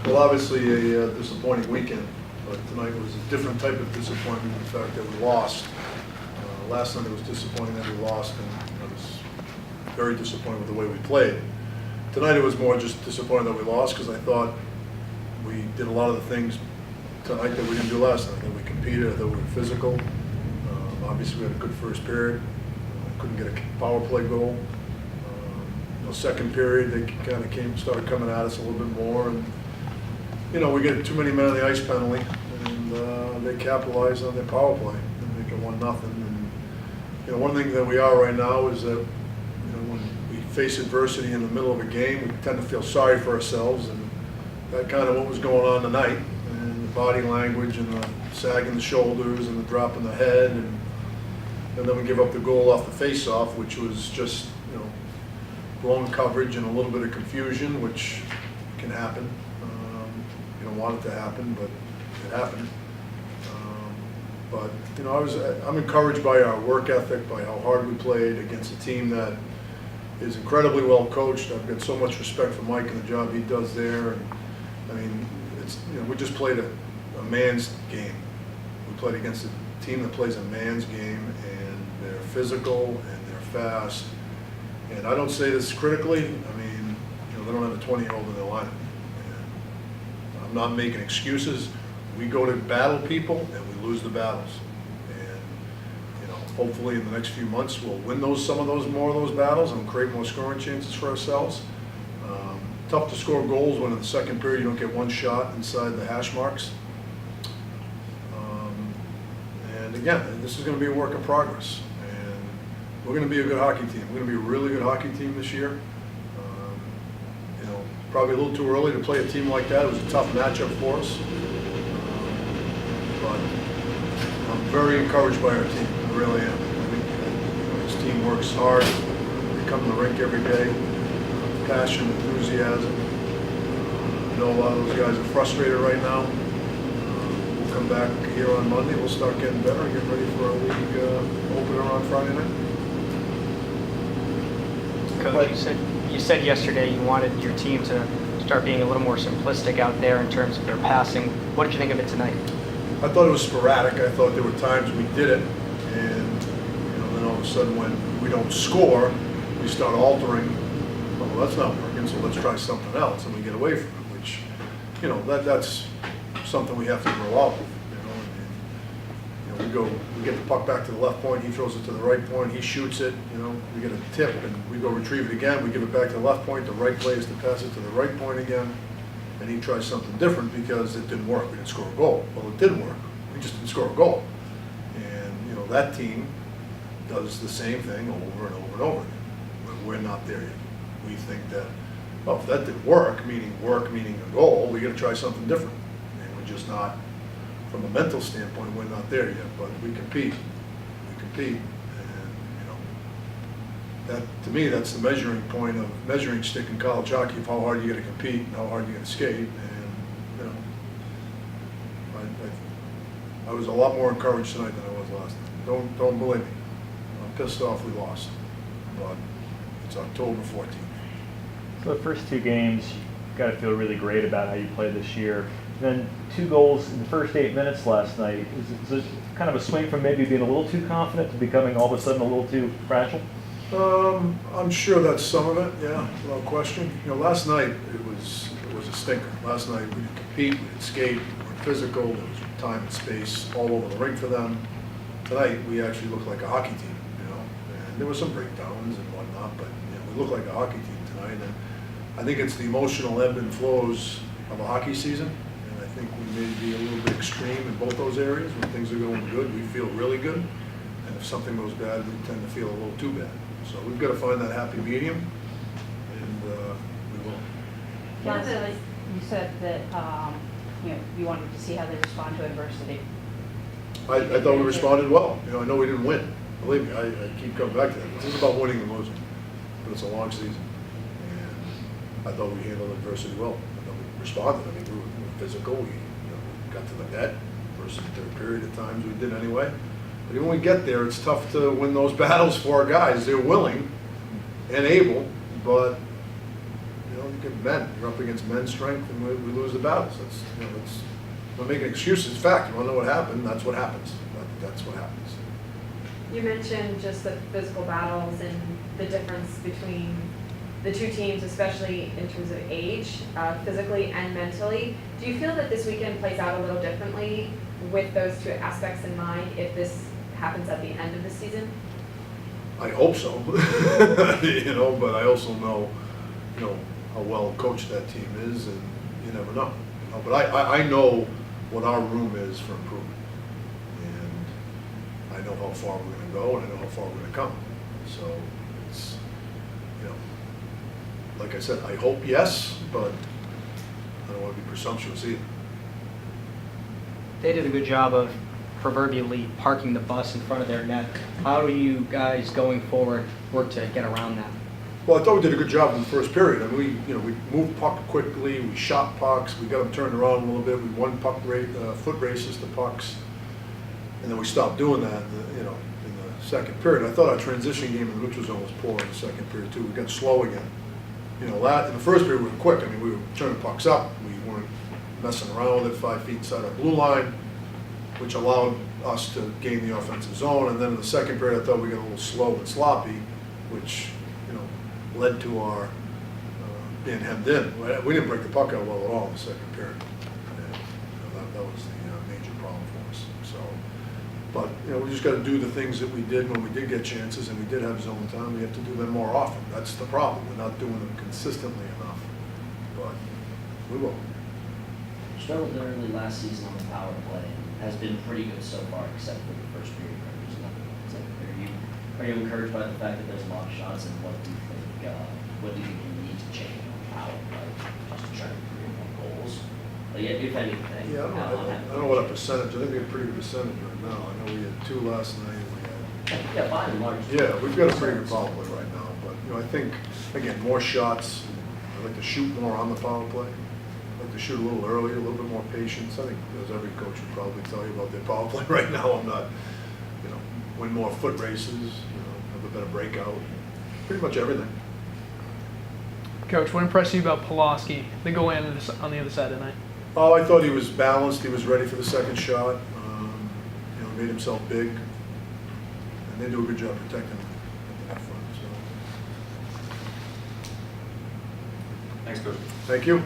Well, obviously a disappointing weekend, but tonight was a different type of disappointment in the fact that we lost. Last night it was disappointing that we lost, and I was very disappointed with the way we played. Tonight it was more just disappointing that we lost because I thought we did a lot of the things tonight that we didn't do last night. That we competed, that we were physical. Obviously we had a good first period. Couldn't get a power play goal. Second period they kind of started coming at us a little bit more, and we get too many men on the ice penalty, and they capitalize on their power play and make it 1-0. And one thing that we are right now is that when we face adversity in the middle of a game, we tend to feel sorry for ourselves, and that kind of what was going on tonight, and the body language and the sagging the shoulders and the dropping the head, and then we give up the goal off the face-off, which was just blown coverage and a little bit of confusion, which can happen. You don't want it to happen, but it happened. But I'm encouraged by our work ethic, by how hard we played against a team that is incredibly well coached. I've got so much respect for Mike and the job he does there. And I mean, we just played a man's game. We played against a team that plays a man's game, and they're physical and they're fast. And I don't say this critically. I mean, they don't have a 20-year-old in their lineup. And I'm not making excuses. We go to battle people and we lose the battles. And hopefully in the next few months we'll win more of those battles and create more scoring chances for ourselves. Tough to score goals when in the second period you don't get one shot inside the hash marks. And again, this is going to be a work in progress. We're going to be a good hockey team. We're going to be a really good hockey team this year. Probably a little too early to play a team like that. It was a tough matchup for us. But I'm very encouraged by our team. I really am. I think this team works hard. They come to the rink every day. Passion, enthusiasm. I know a lot of those guys are frustrated right now. We'll come back here on Monday. We'll start getting better and get ready for our league opener on Friday night. Coach, you said yesterday you wanted your team to start being a little more simplistic out there in terms of their passing. What did you think of it tonight? I thought it was sporadic. I thought there were times we did it, and then all of a sudden when we don't score, we start altering. Well, that's not working, so let's try something else, and we get away from it. Which, that's something we have to grow out of. We get the puck back to the left point, he throws it to the right point, he shoots it, we get a tip and we go retrieve it again, we give it back to the left point, the right play is to pass it to the right point again, and he tries something different because it didn't work, we didn't score a goal. Well, it didn't work, we just didn't score a goal. And that team does the same thing over and over and over again. We're not there yet. We think that, well, if that didn't work meaning a goal, we got to try something different, and we're just not. From a mental standpoint, we're not there yet, but we compete. And that to me, that's the measuring point of measuring stick in college hockey of how hard you got to compete and how hard you got to skate. And I was a lot more encouraged tonight than I was last night. Don't believe me. I'm pissed off we lost, but it's October 14th. So the first two games, you got to feel really great about how you played this year. Then 2 goals in the first 8 minutes last night. Is it kind of a swing from maybe being a little too confident to becoming all of a sudden a little too fragile? I'm sure that's some of it, yeah, without question. Last night it was a stinker. Last night we didn't compete, we didn't skate, we weren't physical, there was time and space all over the rink for them. Tonight we actually looked like a hockey team, and there were some breakdowns and whatnot, but we looked like a hockey team tonight. And I think it's the emotional ebb and flows of a hockey season. I think we may be a little bit extreme in both those areas. When things are going good, we feel really good. And if something goes bad, we tend to feel a little too bad. So we've got to find that happy medium, and we will. You said that you wanted to see how they respond to adversity. I thought we responded well. I know we didn't win. Believe me, I keep coming back to that. This is about winning and losing, but it's a long season. And I thought we handled adversity well. I thought we responded. I mean, we were physical. We got to the net. First and third period at times we did anyway. But when we get there, it's tough to win those battles for our guys. They're willing and able, but you at men. You're up against men's strength, and we lose the battles. That's, we're making excuses. It's fact. You want to know what happened? That's what happens. That's what happens. You mentioned just the physical battles and the difference between the two teams, especially in terms of age, physically and mentally. Do you feel that this weekend plays out a little differently with those two aspects in mind if this happens at the end of the season? I hope so. But I also know, how well coached that team is, and you never know. But I know what our room is for improvement. And I know how far we're going to go, and I know how far we're going to come. So it's, like I said, I hope yes, but I don't want to be presumptuous either. They did a good job of proverbially parking the bus in front of their net. How do you guys going forward work to get around that? Well, I thought we did a good job in the first period. I mean, we moved puck quickly, we shot pucks, we got them turned around a little bit, we won foot races to pucks, and then we stopped doing that in the second period. I thought our transition game in the neutral zone was poor in the second period too. We got slow again. In the first period we were quick. I mean, we were turning pucks up, we weren't messing around with it 5 feet inside our blue line, which allowed us to gain the offensive zone. And then in the second period, I thought we got a little slow and sloppy, which led to our being hemmed in. We didn't break the puck out well at all in the second period. And, that was the major problem for us. So, but we just got to do the things that we did when we did get chances, and we did have zone time. We have to do them more often. That's the problem. We're not doing them consistently enough. But we will. Struggled early last season on the power play, and has been pretty good so far, except for the first period where there's nothing. Are you encouraged by the fact that there's a lot of shots, and what do you think you need to change on the power play just to try to create more goals? Like, if anything. Yeah, I don't know what our percentage. I think we have a pretty good percentage right now. I know we had 2 last night. Yeah, by and large. Yeah, we've got a pretty good power play right now. But I think again, more shots. I like to shoot more on the power play. I like to shoot a little earlier, a little bit more patience. I think, as every coach would probably tell you about their power play right now, I'm not, win more foot races, have a better breakout, pretty much everything. Coach, what impressed you about Pulaski, the goal on the other side tonight? Oh, I thought he was balanced. He was ready for the second shot. Made himself big, and they do a good job protecting him at the net front. So. Thanks, Coach. Thank you.